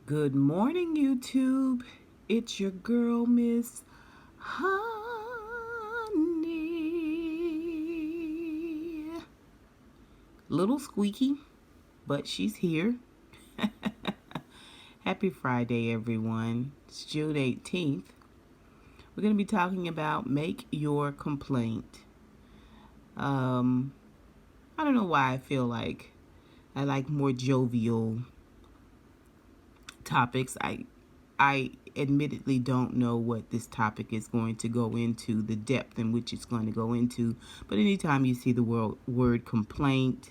Good morning, YouTube. It's your girl, Miss Honey. Little squeaky, but she's here. Happy Friday, everyone. It's June 18th. We're going to be talking about make your complaint. Um, I don't know why I feel like I like more jovial topics. I admittedly don't know what this topic is going to go into, the depth in which it's going to go into. But anytime you see the word complaint,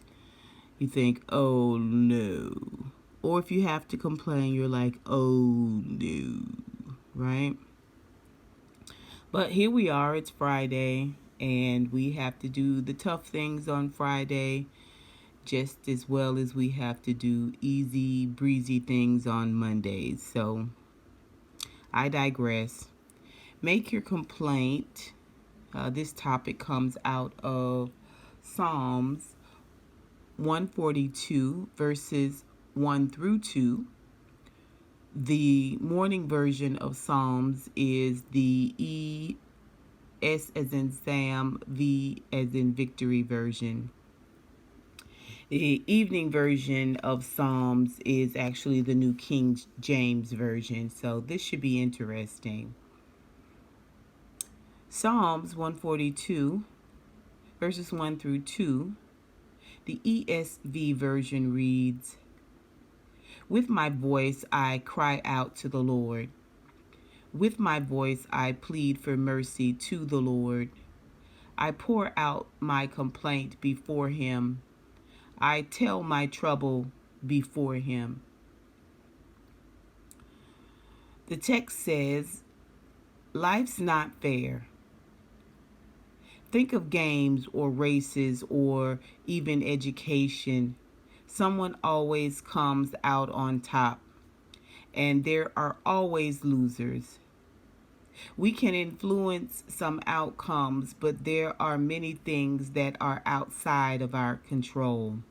you think, oh no. Or if you have to complain, you're like, oh no, right? But here we are, it's Friday, and we have to do the tough things on Friday just as well as we have to do easy, breezy things on Mondays. So I digress. Make your complaint. This topic comes out of Psalms 142, verses 1 through 2. The morning version of Psalms is the S as in Sam, V as in Victory version. The evening version of Psalms is actually the New King James Version, so this should be interesting. Psalms 142, verses 1 through 2, the ESV version reads, "With my voice I cry out to the Lord. With my voice I plead for mercy to the Lord. I pour out my complaint before him. I tell my trouble before him." The text says, life's not fair. Think of games or races or even education. Someone always comes out on top, and there are always losers. We can influence some outcomes, but there are many things that are outside of our control.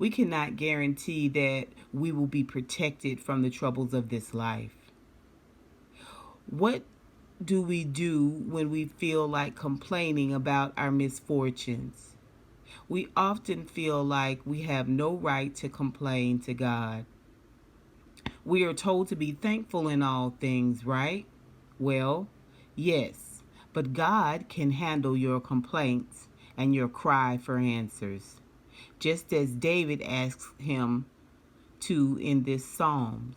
We cannot guarantee that we will be protected from the troubles of this life. What do we do when we feel like complaining about our misfortunes? We often feel like we have no right to complain to God. We are told to be thankful in all things, right? Well, yes, but God can handle your complaints and your cry for answers, just as David asks him to in this Psalms.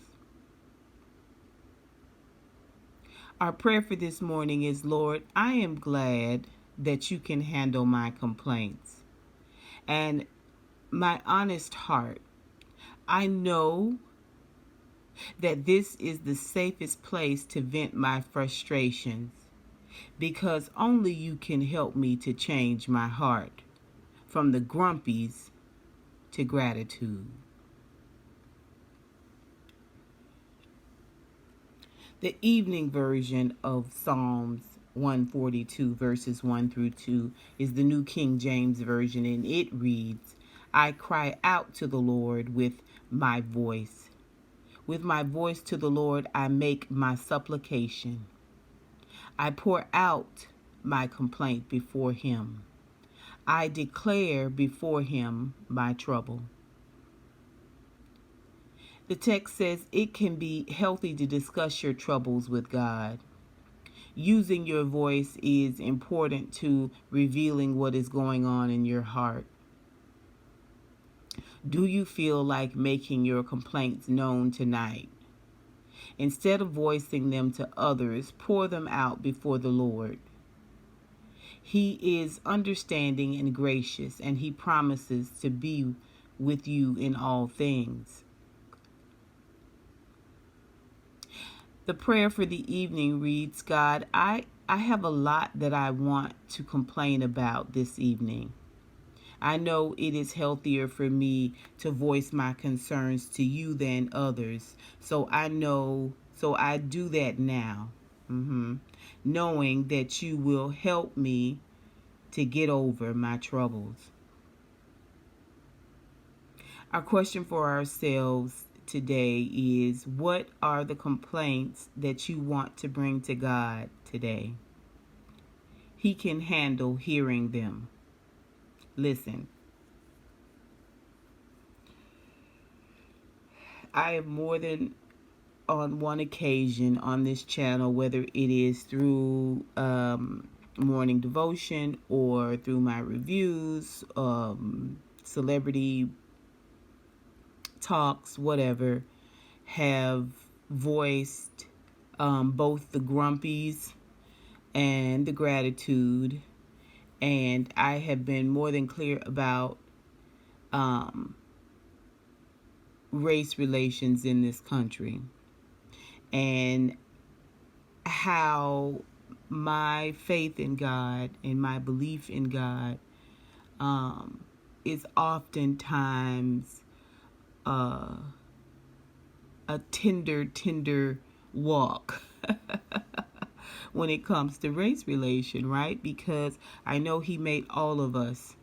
Our prayer for this morning is, Lord, I am glad that you can handle my complaints. And my honest heart, I know that this is the safest place to vent my frustrations, because only you can help me to change my heart from the grumpies to gratitude. The evening version of Psalms 142, verses 1 through 2, is the New King James Version, and it reads, I cry out to the Lord with my voice. With my voice to the Lord, I make my supplication. I pour out my complaint before him. I declare before him my trouble. The text says it can be healthy to discuss your troubles with God. Using your voice is important to revealing what is going on in your heart. Do you feel like making your complaints known tonight? Instead of voicing them to others, pour them out before the Lord. He is understanding and gracious, and he promises to be with you in all things. The prayer for the evening reads, God, I have a lot that I want to complain about this evening. I know it is healthier for me to voice my concerns to you than others. So I do that now. Knowing that you will help me to get over my troubles. Our question for ourselves today is, what are the complaints that you want to bring to God today? He can handle hearing them. Listen, I have more than on one occasion on this channel, whether it is through morning devotion or through my reviews, celebrity talks, whatever, have voiced both the grumpies and the gratitude. And I have been more than clear about race relations in this country, and how my faith in God and my belief in God is oftentimes a tender walk when it comes to race relation, right? Because I know He made all of us,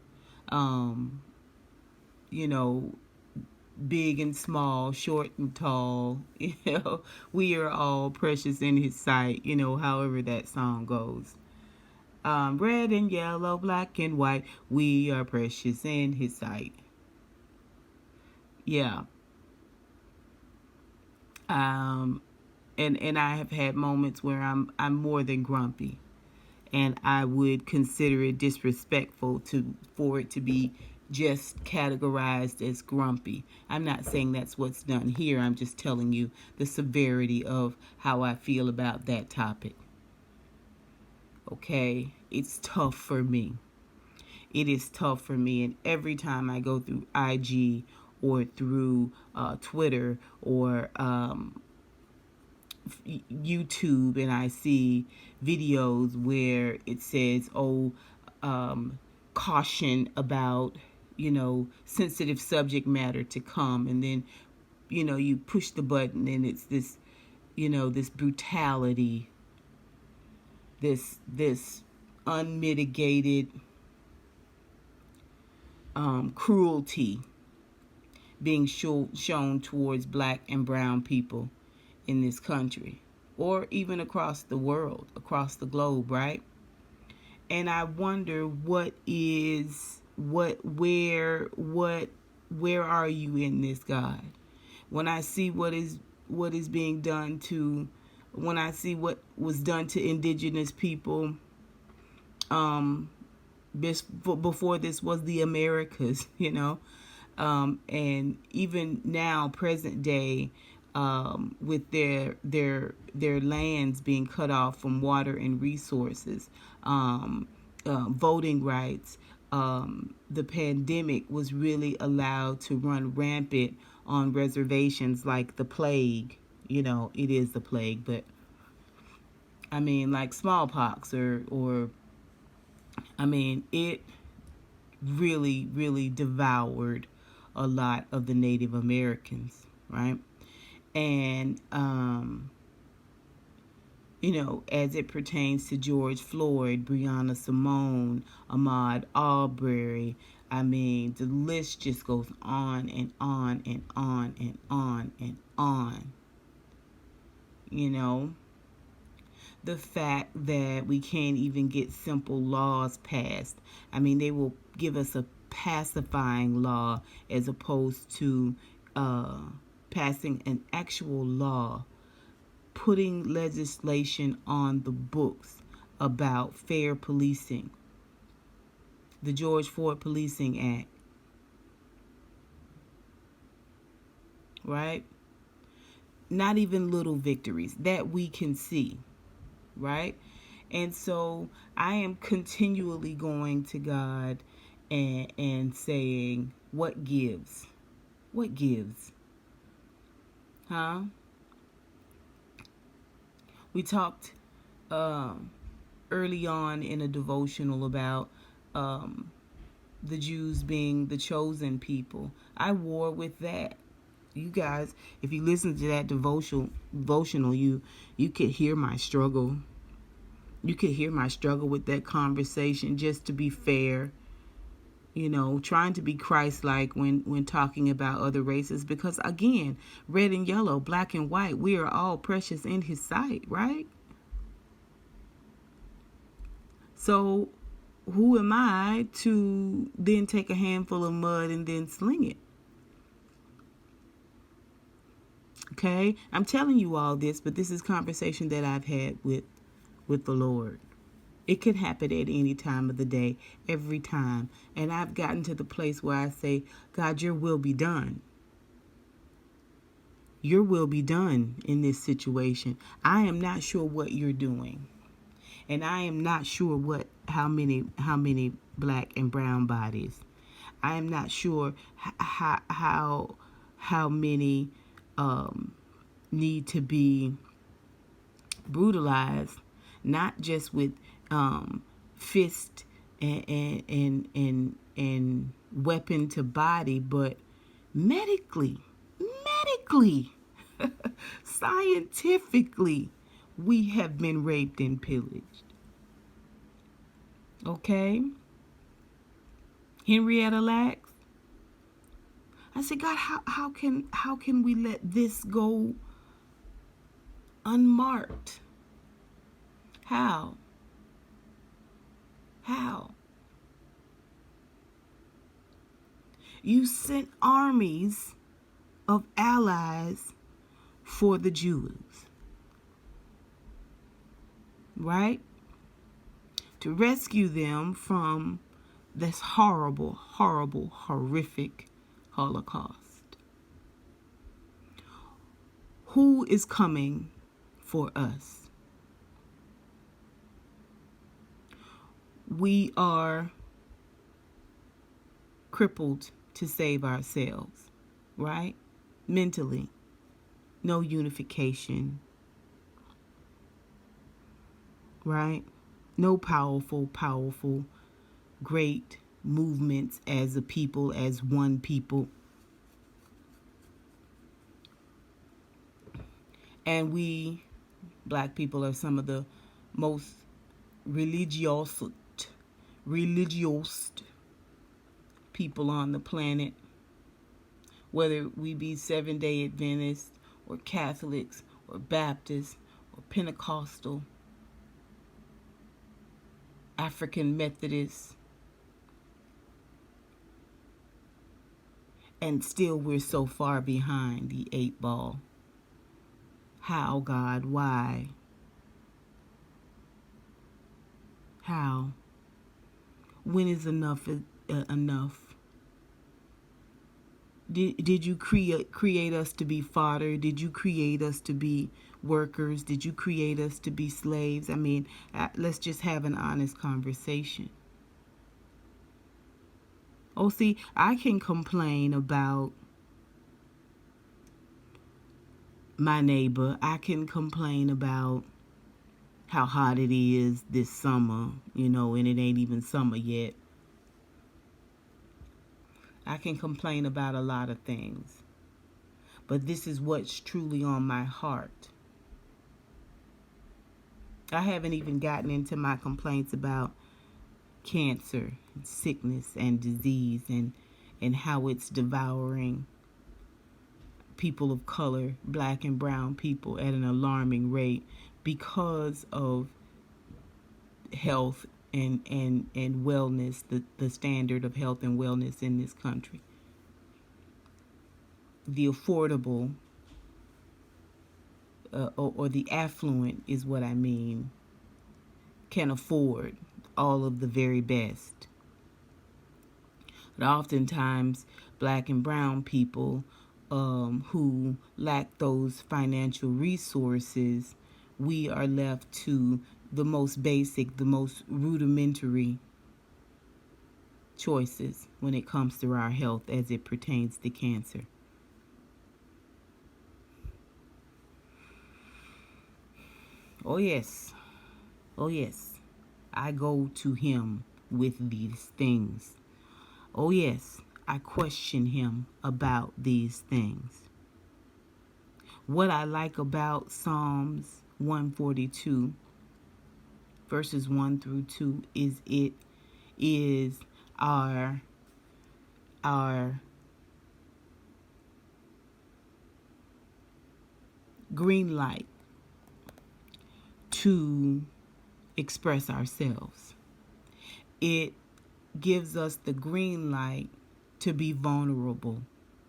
big and small, short and tall. We are all precious in His sight, however that song goes. Red and yellow, black and white, we are precious in His sight. Yeah. And I have had moments where I'm more than grumpy, and I would consider it disrespectful for it to be just categorized as grumpy. I'm not saying that's what's done here. I'm just telling you the severity of how I feel about that topic. Okay? It's tough for me. It is tough for me, and every time I go through IG or through Twitter or YouTube, and I see videos where it says, caution about, sensitive subject matter to come, and then, you push the button and it's this, this brutality, this unmitigated cruelty being shown towards black and brown people in this country, or even across the world, across the globe, right? And I wonder where are you in this, God? When I see what is being done to, when I see what was done to indigenous people, before this was the Americas, and even now, present day, with their lands being cut off from water and resources, voting rights, the pandemic was really allowed to run rampant on reservations like the plague. It is the plague, but I mean, like smallpox or it really devoured a lot of the Native Americans, right? And as it pertains to George Floyd, Breonna Simone, Ahmaud Arbery, the list just goes on and on and on and on and on. The fact that we can't even get simple laws passed. They will give us a pacifying law as opposed to passing an actual law, putting legislation on the books about fair policing, the George Floyd Policing Act, right? Not even little victories that we can see, right? And so I am continually going to God and saying, what gives? What gives? Huh? We talked early on in a devotional about the Jews being the chosen people. I war with that. You guys, if you listen to that devotional, you could hear my struggle. You could hear my struggle with that conversation, just to be fair. trying to be Christ-like when talking about other races, because again, red and yellow, black and white, we are all precious in his sight, right? So who am I to then take a handful of mud and then sling it? Okay? I'm telling you all this, but this is conversation that I've had with the Lord. It could happen at any time of the day, every time. And I've gotten to the place where I say, God, your will be done. Your will be done in this situation. I am not sure what you're doing. And I am not sure how many black and brown bodies. I am not sure how many need to be brutalized, not just with fist and weapon to body, but medically, scientifically, we have been raped and pillaged. Okay? Henrietta Lacks. I said, God, how can we let this go unmarked? How? You sent armies of allies for the Jews, right? To rescue them from this horrible, horrific Holocaust. Who is coming for us? We are crippled to save ourselves, right? Mentally. No unification, right? No powerful, great movements as a people, as one people. And we, black people, are some of the most religious people on the planet. Whether we be Seventh-day Adventists or Catholics or Baptists or Pentecostal, African Methodists, and still we're so far behind the 8 ball. How, God? Why? How? When is enough enough? Did you create us to be fodder? Did you create us to be workers? Did you create us to be slaves? I mean, let's just have an honest conversation. Oh, see, I can complain about my neighbor. I can complain about how hot it is this summer, and it ain't even summer yet. I can complain about a lot of things. But this is what's truly on my heart. I haven't even gotten into my complaints about cancer, and sickness, and disease, and how it's devouring people of color, black and brown people, at an alarming rate because of health and wellness, the standard of health and wellness in this country. The affordable or the affluent is what I mean, can afford all of the very best. But oftentimes, black and brown people who lack those financial resources, we are left to the most basic, the most rudimentary choices when it comes to our health as it pertains to cancer. Oh yes, I go to him with these things. Oh yes, I question him about these things. What I like about Psalms 142, verses 1 through 2, is it is our our green light to express ourselves. It gives us the green light to be vulnerable,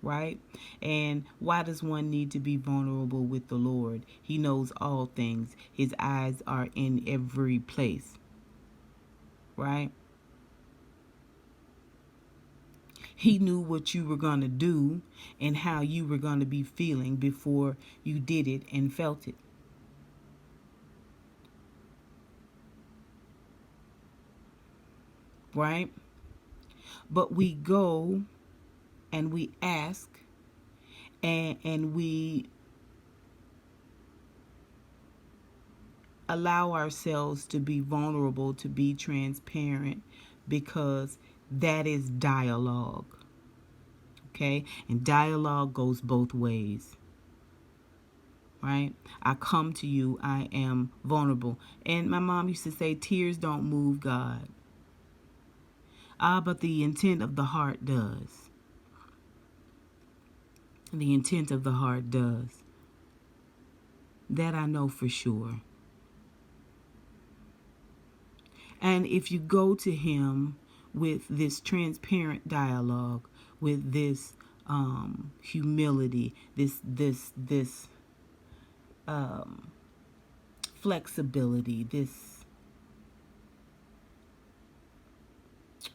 right? And why does one need to be vulnerable with the Lord? He knows all things. His eyes are in every place, right? He knew what you were going to do and how you were going to be feeling before you did it and felt it. Right? But we go and we ask and we allow ourselves to be vulnerable, to be transparent, because that is dialogue. Okay? And dialogue goes both ways. Right? I come to you, I am vulnerable. And my mom used to say, tears don't move God. But the intent of the heart does. The intent of the heart does. That I know for sure. And if you go to him with this transparent dialogue, with this humility, this flexibility, this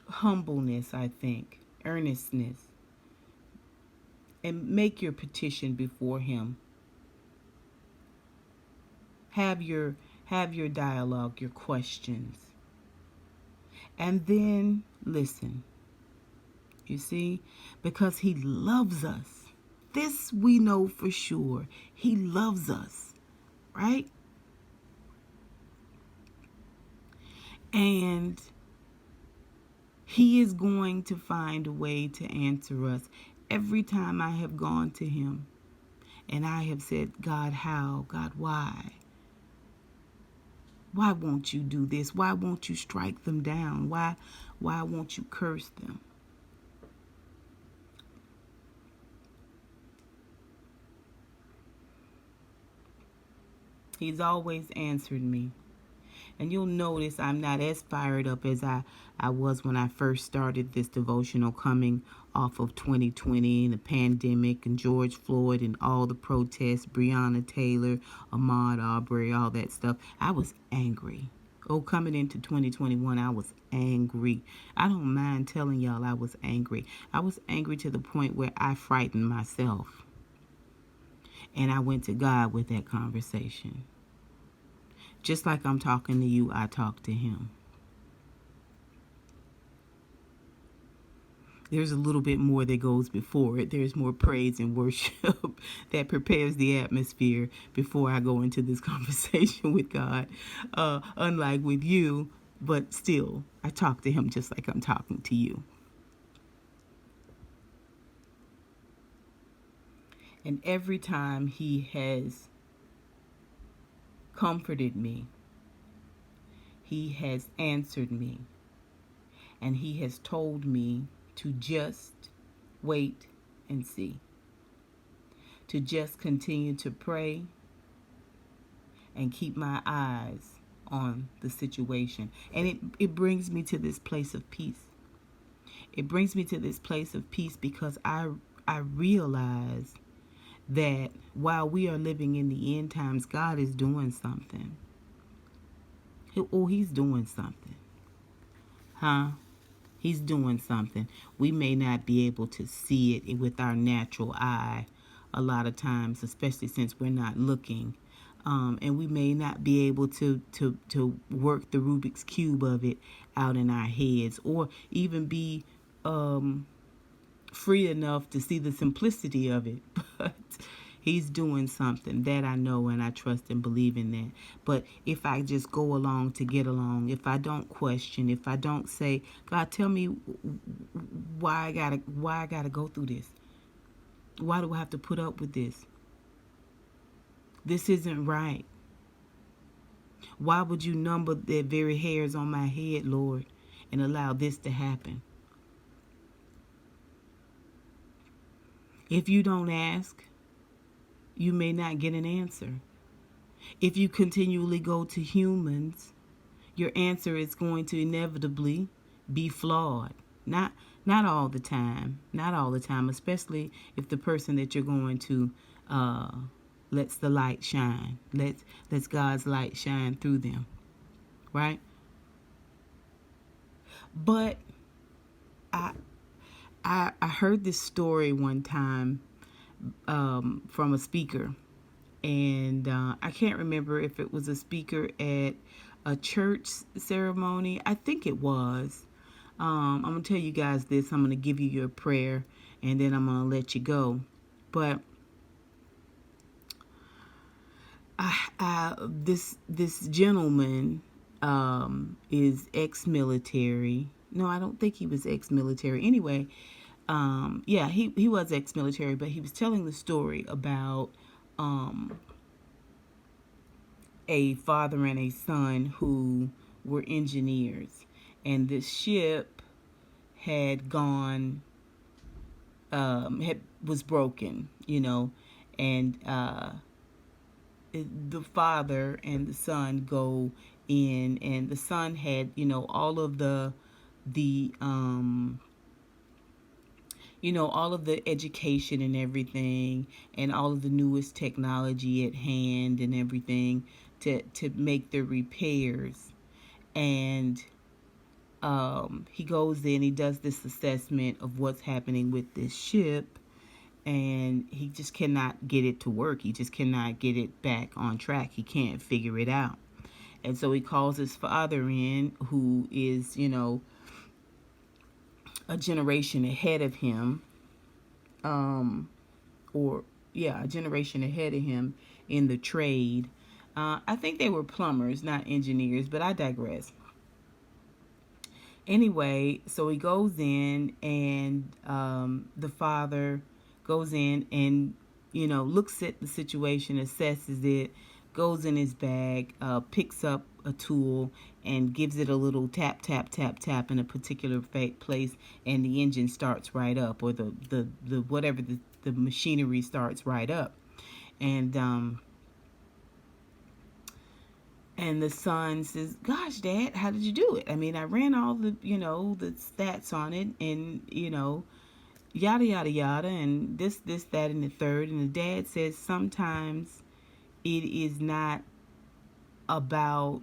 humbleness, I think, earnestness, and make your petition before him. Have your dialogue, your questions. And then listen. You see? Because he loves us. This we know for sure. He loves us. Right? And he is going to find a way to answer us. Every time I have gone to him and I have said, God, how? God, why? Why won't you do this? Why won't you strike them down? Why won't you curse them? He's always answered me. And you'll notice I'm not as fired up as I was when I first started this devotional, coming off of 2020 and the pandemic and George Floyd and all the protests, Breonna Taylor, Ahmaud Arbery, all that stuff. I was angry. Oh, coming into 2021, I was angry. I don't mind telling y'all I was angry. I was angry to the point where I frightened myself. And I went to God with that conversation. Just like I'm talking to you, I talk to him. There's a little bit more that goes before it. There's more praise and worship that prepares the atmosphere before I go into this conversation with God. Unlike with you, but still, I talk to him just like I'm talking to you. And every time he has comforted me, he has answered me, and he has told me to just wait and see, to just continue to pray and keep my eyes on the situation. And it brings me to this place of peace. It brings me to this place of peace because I realize that while we are living in the end times, God is doing something. He's doing something. Huh? He's doing something. We may not be able to see it with our natural eye a lot of times, especially since we're not looking. And we may not be able to work the Rubik's Cube of it out in our heads, or even be free enough to see the simplicity of it. But he's doing something that I know, and I trust and believe in that. But if I just go along to get along, if I don't question, if I don't say, God, tell me why I gotta go through this. Why do I have to put up with this? This isn't right. Why would you number the very hairs on my head, Lord, and allow this to happen? If you don't ask, you may not get an answer. If you continually go to humans, your answer is going to inevitably be flawed. Not all the time. Not all the time, especially if the person that you're going to uh, lets the light shine. Lets God's light shine through them, right? But I I heard this story one time from a speaker, and I can't remember if it was a speaker at a church ceremony. I think it was. I'm gonna tell you guys this. I'm gonna give you your prayer, and then I'm gonna let you go. But this gentleman is ex-military. No, I don't think he was ex-military. Anyway, yeah, he was ex-military, but he was telling the story about a father and a son who were engineers, and this ship had gone was broken, and the father and the son go in, and the son had all of the all of the education and everything, and all of the newest technology at hand and everything to make the repairs. And he goes in, he does this assessment of what's happening with this ship, and he just cannot get it to work. He just cannot get it back on track. He can't figure it out. And so he calls his father in, who is, a generation ahead of him, a generation ahead of him in the trade. I think they were plumbers, not engineers, but I digress. Anyway, so he goes in, and the father goes in and looks at the situation, assesses it, goes in his bag, picks up a tool and gives it a little tap tap tap tap in a particular place, and the engine starts right up, or the whatever the machinery starts right up. And the son says, "Gosh, Dad, how did you do it? I mean, I ran all the the stats on it, and yada yada yada, and this that and the third." And the dad says, "Sometimes it is not about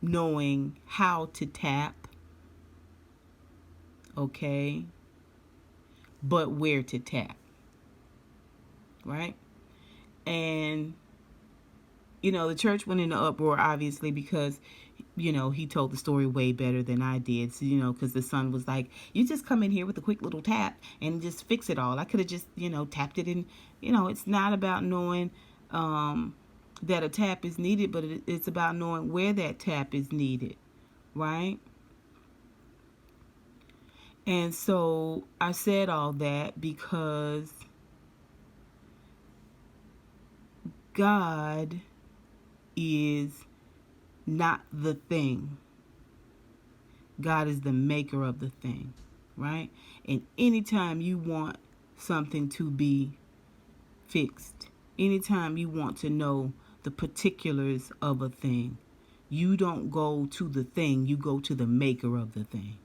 knowing how to tap, okay, but where to tap, right?" And the church went into uproar, obviously, because he told the story way better than I did. So, because the son was like, "You just come in here with a quick little tap and just fix it all. I could have just tapped it in." It's not about knowing that a tap is needed, but it's about knowing where that tap is needed, right? And so I said all that because God is not the thing. God is the maker of the thing, right? And anytime you want something to be fixed, anytime you want to know the particulars of a thing, you don't go to the thing, you go to the maker of the thing,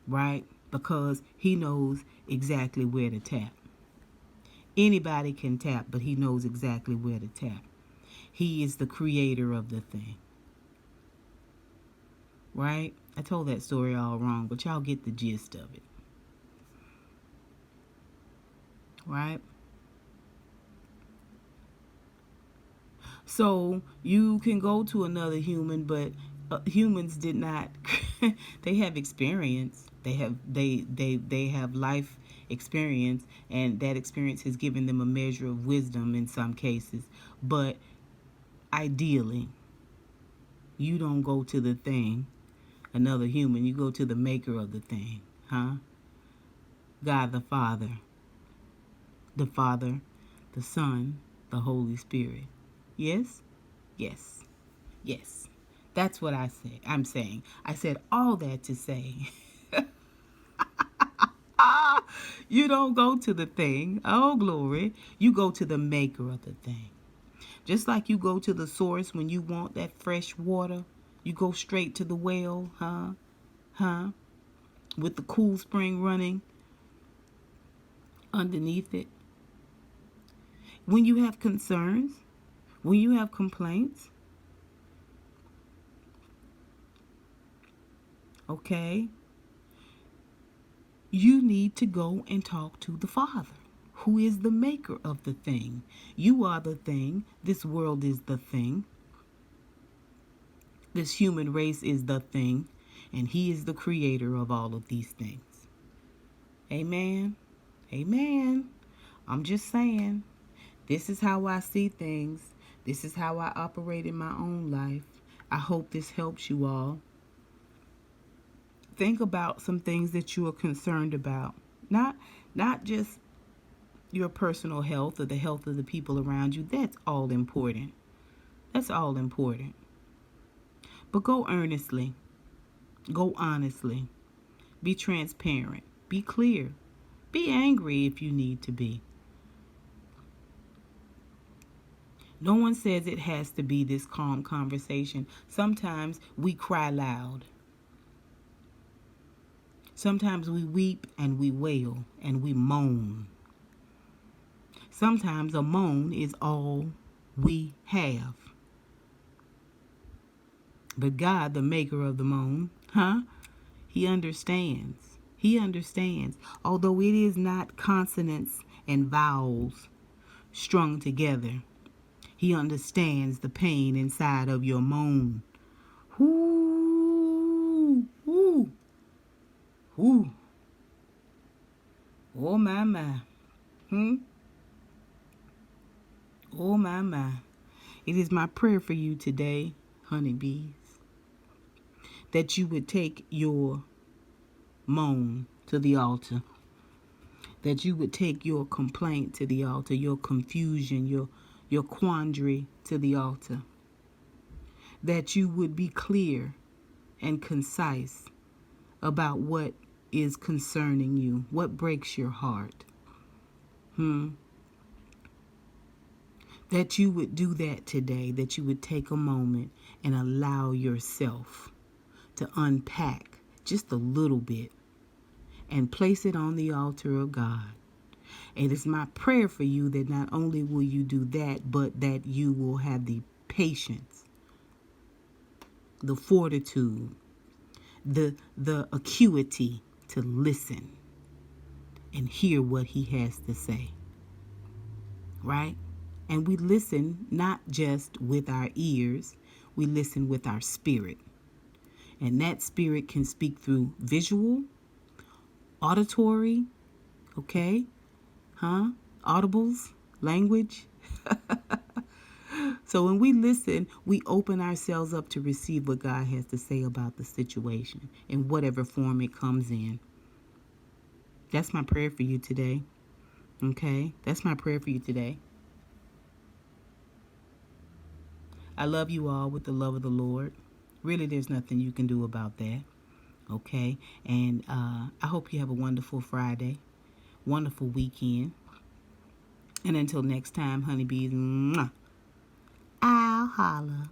right? Because he knows exactly where to tap. Anybody can tap, but he knows exactly where to tap. He is the creator of the thing, right? I told that story all wrong, but y'all get the gist of it, right? So you can go to another human, but humans did not. They have experience. They have life experience, and that experience has given them a measure of wisdom in some cases. But ideally, you don't go to the thing, another human. You go to the maker of the thing, huh? God the Father, the Son, the Holy Spirit. Yes? Yes. Yes. That's what I said. I'm saying. I said all that to say You don't go to the thing. Oh, glory. You go to the maker of the thing. Just like you go to the source when you want that fresh water. You go straight to the well, huh? Huh? With the cool spring running underneath it. When you have concerns, when you have complaints, okay, you need to go and talk to the Father, who is the maker of the thing. You are the thing. This world is the thing. This human race is the thing. And he is the creator of all of these things. Amen. Amen. I'm just saying, this is how I see things. This is how I operate in my own life. I hope this helps you all. Think about some things that you are concerned about. Not just your personal health or the health of the people around you. That's all important. That's all important. But go earnestly. Go honestly. Be transparent. Be clear. Be angry if you need to be. No one says it has to be this calm conversation. Sometimes we cry loud. Sometimes we weep and we wail and we moan. Sometimes a moan is all we have. But God, the maker of the moan, He understands. He understands. Although it is not consonants and vowels strung together, He understands the pain inside of your moan. Whoo, whoo, whoo. Oh, my. Oh, my. It is my prayer for you today, honeybees, that you would take your moan to the altar, that you would take your complaint to the altar, your confusion, your quandary to the altar, that you would be clear and concise about what is concerning you, what breaks your heart. That you would do that today, that you would take a moment and allow yourself to unpack just a little bit and place it on the altar of God. And it's my prayer for you that not only will you do that, but that you will have the patience, the fortitude, the acuity to listen and hear what He has to say. Right? And we listen not just with our ears, we listen with our spirit. And that spirit can speak through visual, auditory, okay? Audibles, language. So when we listen, we open ourselves up to receive what God has to say about the situation in whatever form it comes in. That's my prayer for you today. Okay? That's my prayer for you today. I love you all with the love of the Lord. Really, there's nothing you can do about that. Okay? And I hope you have a wonderful Friday, wonderful weekend. And until next time, honeybees, I'll holla.